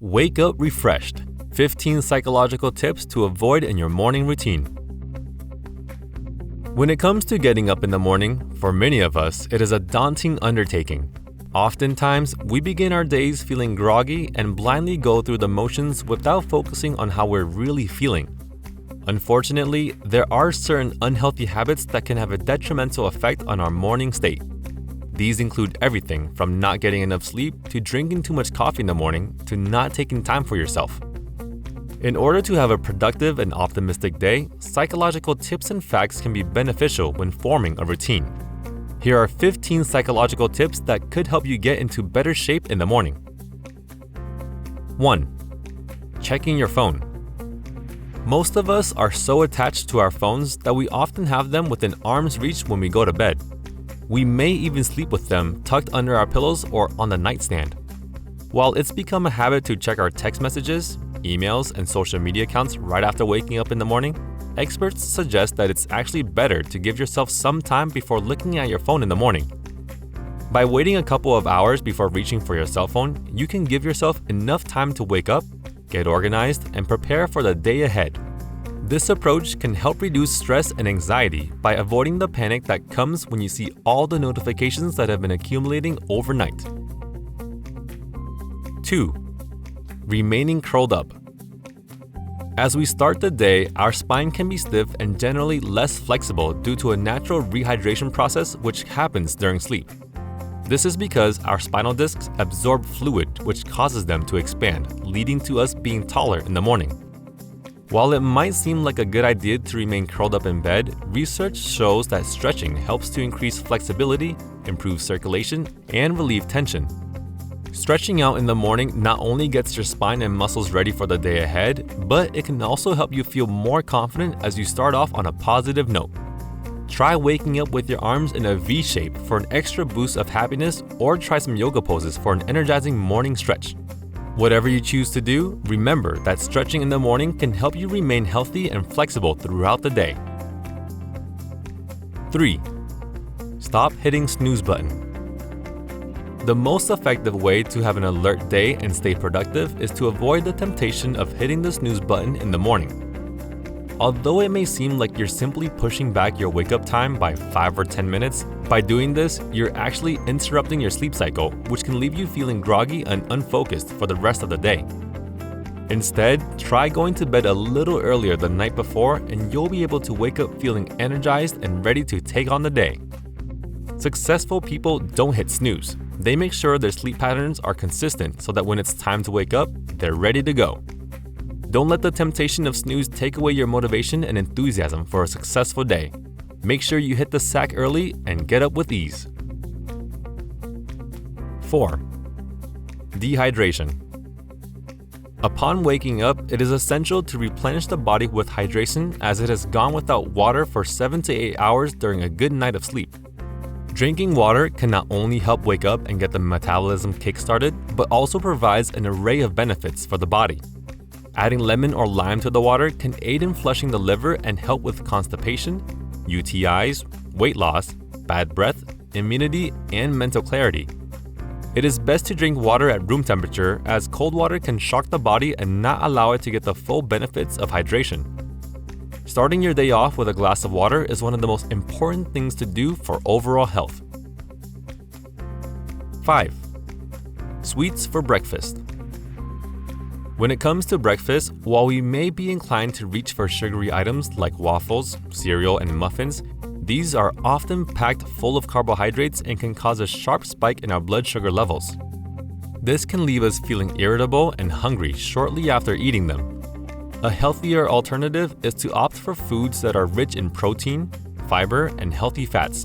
Wake up refreshed. 15 psychological tips to avoid in your morning routine. When it comes to getting up in the morning, for many of us, it is a daunting undertaking. Oftentimes, we begin our days feeling groggy and blindly go through the motions without focusing on how we're really feeling. Unfortunately, there are certain unhealthy habits that can have a detrimental effect on our morning state. These include everything from not getting enough sleep to drinking too much coffee in the morning to not taking time for yourself. In order to have a productive and optimistic day, psychological tips and facts can be beneficial when forming a routine. Here are 15 psychological tips that could help you get into better shape in the morning. 1. Checking your phone. Most of us are so attached to our phones that we often have them within arm's reach when we go to bed. We may even sleep with them tucked under our pillows or on the nightstand. While it's become a habit to check our text messages, emails, and social media accounts right after waking up in the morning, experts suggest that it's actually better to give yourself some time before looking at your phone in the morning. By waiting a couple of hours before reaching for your cell phone, you can give yourself enough time to wake up, get organized, and prepare for the day ahead. This approach can help reduce stress and anxiety by avoiding the panic that comes when you see all the notifications that have been accumulating overnight. 2. Remaining curled up. As we start the day, our spine can be stiff and generally less flexible due to a natural rehydration process which happens during sleep. This is because our spinal discs absorb fluid which causes them to expand, leading to us being taller in the morning. While it might seem like a good idea to remain curled up in bed, research shows that stretching helps to increase flexibility, improve circulation, and relieve tension. Stretching out in the morning not only gets your spine and muscles ready for the day ahead, but it can also help you feel more confident as you start off on a positive note. Try waking up with your arms in a V shape for an extra boost of happiness, or try some yoga poses for an energizing morning stretch. Whatever you choose to do, remember that stretching in the morning can help you remain healthy and flexible throughout the day. 3. Stop hitting snooze button. The most effective way to have an alert day and stay productive is to avoid the temptation of hitting the snooze button in the morning. Although it may seem like you're simply pushing back your wake-up time by 5 or 10 minutes, by doing this, you're actually interrupting your sleep cycle, which can leave you feeling groggy and unfocused for the rest of the day. Instead, try going to bed a little earlier the night before and you'll be able to wake up feeling energized and ready to take on the day. Successful people don't hit snooze. They make sure their sleep patterns are consistent so that when it's time to wake up, they're ready to go. Don't let the temptation of snooze take away your motivation and enthusiasm for a successful day. Make sure you hit the sack early and get up with ease. 4. Dehydration. Upon waking up, it is essential to replenish the body with hydration as it has gone without water for 7 to 8 hours during a good night of sleep. Drinking water can not only help wake up and get the metabolism kick-started, but also provides an array of benefits for the body. Adding lemon or lime to the water can aid in flushing the liver and help with constipation, UTIs, weight loss, bad breath, immunity, and mental clarity. It is best to drink water at room temperature as cold water can shock the body and not allow it to get the full benefits of hydration. Starting your day off with a glass of water is one of the most important things to do for overall health. 5. Sweets for breakfast. When it comes to breakfast, while we may be inclined to reach for sugary items like waffles, cereal, and muffins, these are often packed full of carbohydrates and can cause a sharp spike in our blood sugar levels. This can leave us feeling irritable and hungry shortly after eating them. A healthier alternative is to opt for foods that are rich in protein, fiber, and healthy fats.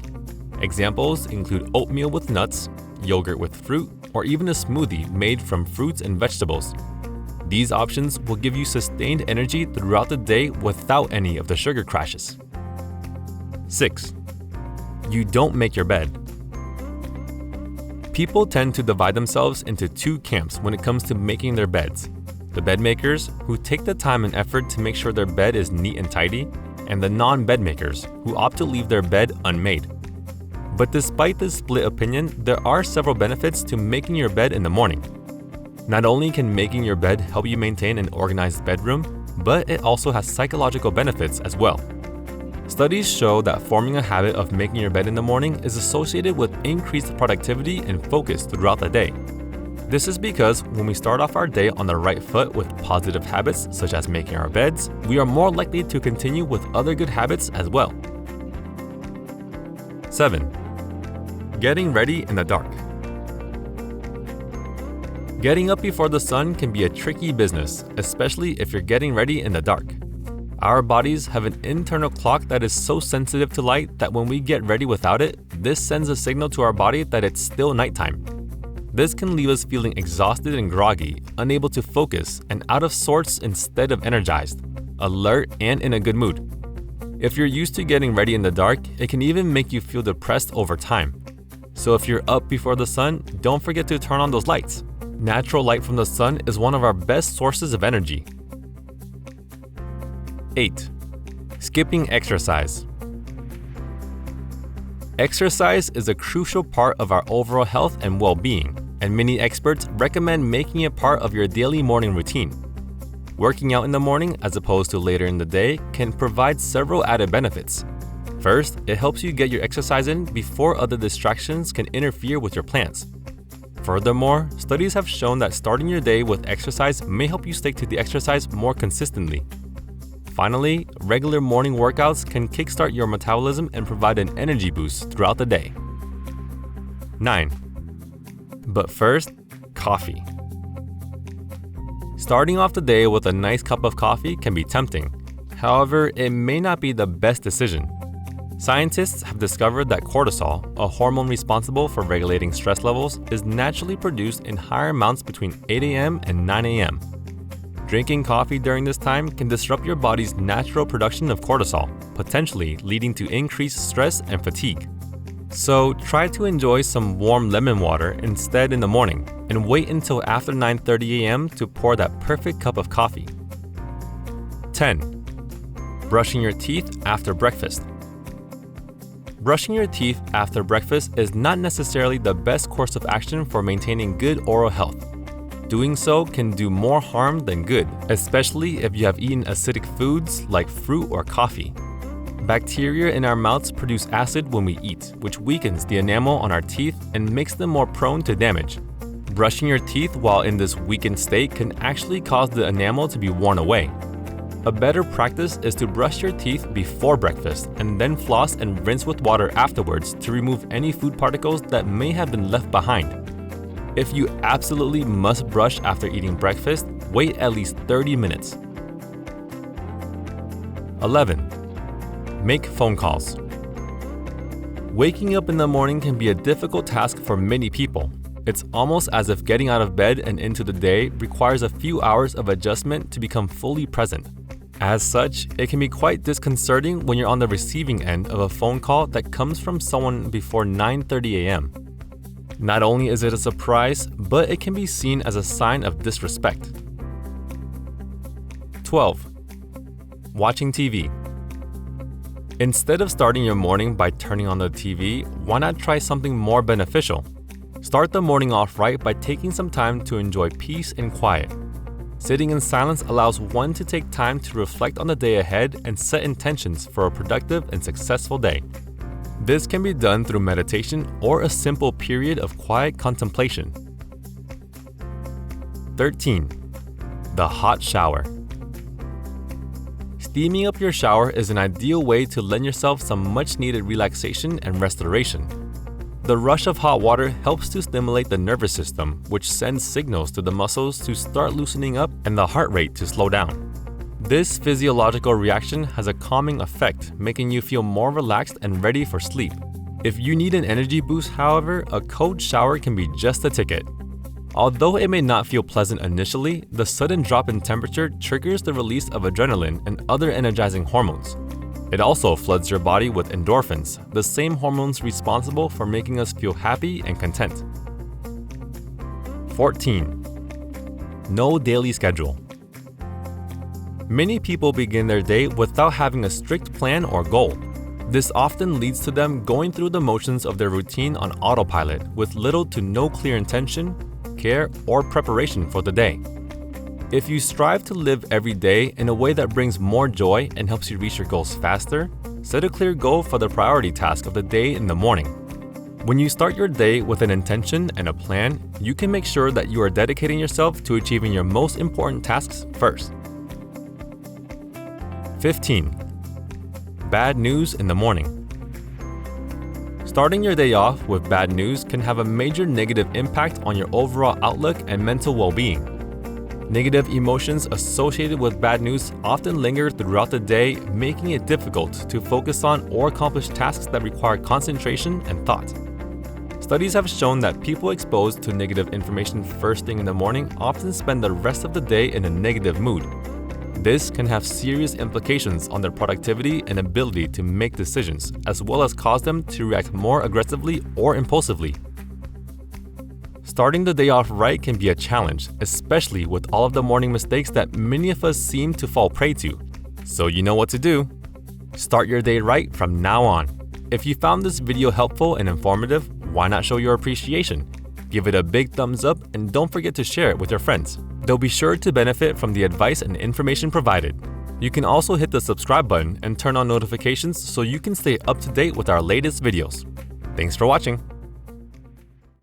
Examples include oatmeal with nuts, yogurt with fruit, or even a smoothie made from fruits and vegetables. These options will give you sustained energy throughout the day without any of the sugar crashes. 6. You don't make your bed. People tend to divide themselves into two camps when it comes to making their beds. The bed makers, who take the time and effort to make sure their bed is neat and tidy, and the non-bed makers, who opt to leave their bed unmade. But despite this split opinion, there are several benefits to making your bed in the morning. Not only can making your bed help you maintain an organized bedroom, but it also has psychological benefits as well. Studies show that forming a habit of making your bed in the morning is associated with increased productivity and focus throughout the day. This is because when we start off our day on the right foot with positive habits such as making our beds, we are more likely to continue with other good habits as well. 7. Getting ready in the dark. Getting up before the sun can be a tricky business, especially if you're getting ready in the dark. Our bodies have an internal clock that is so sensitive to light that when we get ready without it, this sends a signal to our body that it's still nighttime. This can leave us feeling exhausted and groggy, unable to focus, and out of sorts instead of energized, alert, and in a good mood. If you're used to getting ready in the dark, it can even make you feel depressed over time. So if you're up before the sun, don't forget to turn on those lights. Natural light from the sun is one of our best sources of energy. 8. Skipping exercise. Exercise is a crucial part of our overall health and well-being, and many experts recommend making it part of your daily morning routine. Working out in the morning as opposed to later in the day can provide several added benefits. First, it helps you get your exercise in before other distractions can interfere with your plans. Furthermore, studies have shown that starting your day with exercise may help you stick to the exercise more consistently. Finally, regular morning workouts can kickstart your metabolism and provide an energy boost throughout the day. 9. But first, coffee. Starting off the day with a nice cup of coffee can be tempting. However, it may not be the best decision. Scientists have discovered that cortisol, a hormone responsible for regulating stress levels, is naturally produced in higher amounts between 8 a.m. and 9 a.m. Drinking coffee during this time can disrupt your body's natural production of cortisol, potentially leading to increased stress and fatigue. So try to enjoy some warm lemon water instead in the morning, and wait until after 9:30 a.m. to pour that perfect cup of coffee. 10. Brushing your teeth after breakfast. Brushing your teeth after breakfast is not necessarily the best course of action for maintaining good oral health. Doing so can do more harm than good, especially if you have eaten acidic foods like fruit or coffee. Bacteria in our mouths produce acid when we eat, which weakens the enamel on our teeth and makes them more prone to damage. Brushing your teeth while in this weakened state can actually cause the enamel to be worn away. A better practice is to brush your teeth before breakfast and then floss and rinse with water afterwards to remove any food particles that may have been left behind. If you absolutely must brush after eating breakfast, wait at least 30 minutes. 11. Make phone calls. Waking up in the morning can be a difficult task for many people. It's almost as if getting out of bed and into the day requires a few hours of adjustment to become fully present. As such, it can be quite disconcerting when you're on the receiving end of a phone call that comes from someone before 9:30 a.m. Not only is it a surprise, but it can be seen as a sign of disrespect. 12. Watching TV. Instead of starting your morning by turning on the TV, why not try something more beneficial? Start the morning off right by taking some time to enjoy peace and quiet. Sitting in silence allows one to take time to reflect on the day ahead and set intentions for a productive and successful day. This can be done through meditation or a simple period of quiet contemplation. 13. The hot shower. Steaming up your shower is an ideal way to lend yourself some much-needed relaxation and restoration. The rush of hot water helps to stimulate the nervous system, which sends signals to the muscles to start loosening up and the heart rate to slow down. This physiological reaction has a calming effect, making you feel more relaxed and ready for sleep. If you need an energy boost, however, a cold shower can be just the ticket. Although it may not feel pleasant initially, the sudden drop in temperature triggers the release of adrenaline and other energizing hormones. It also floods your body with endorphins, the same hormones responsible for making us feel happy and content. 14. No daily schedule. Many people begin their day without having a strict plan or goal. This often leads to them going through the motions of their routine on autopilot with little to no clear intention, self-care or preparation for the day. If you strive to live every day in a way that brings more joy and helps you reach your goals faster, set a clear goal for the priority task of the day in the morning. When you start your day with an intention and a plan, you can make sure that you are dedicating yourself to achieving your most important tasks first. 15. Bad news in the morning. Starting your day off with bad news can have a major negative impact on your overall outlook and mental well-being. Negative emotions associated with bad news often linger throughout the day, making it difficult to focus on or accomplish tasks that require concentration and thought. Studies have shown that people exposed to negative information first thing in the morning often spend the rest of the day in a negative mood. This can have serious implications on their productivity and ability to make decisions, as well as cause them to react more aggressively or impulsively. Starting the day off right can be a challenge, especially with all of the morning mistakes that many of us seem to fall prey to. So you know what to do. Start your day right from now on. If you found this video helpful and informative, why not show your appreciation? Give it a big thumbs up and don't forget to share it with your friends. They'll be sure to benefit from the advice and information provided. You can also hit the subscribe button and turn on notifications so you can stay up to date with our latest videos. Thanks for watching.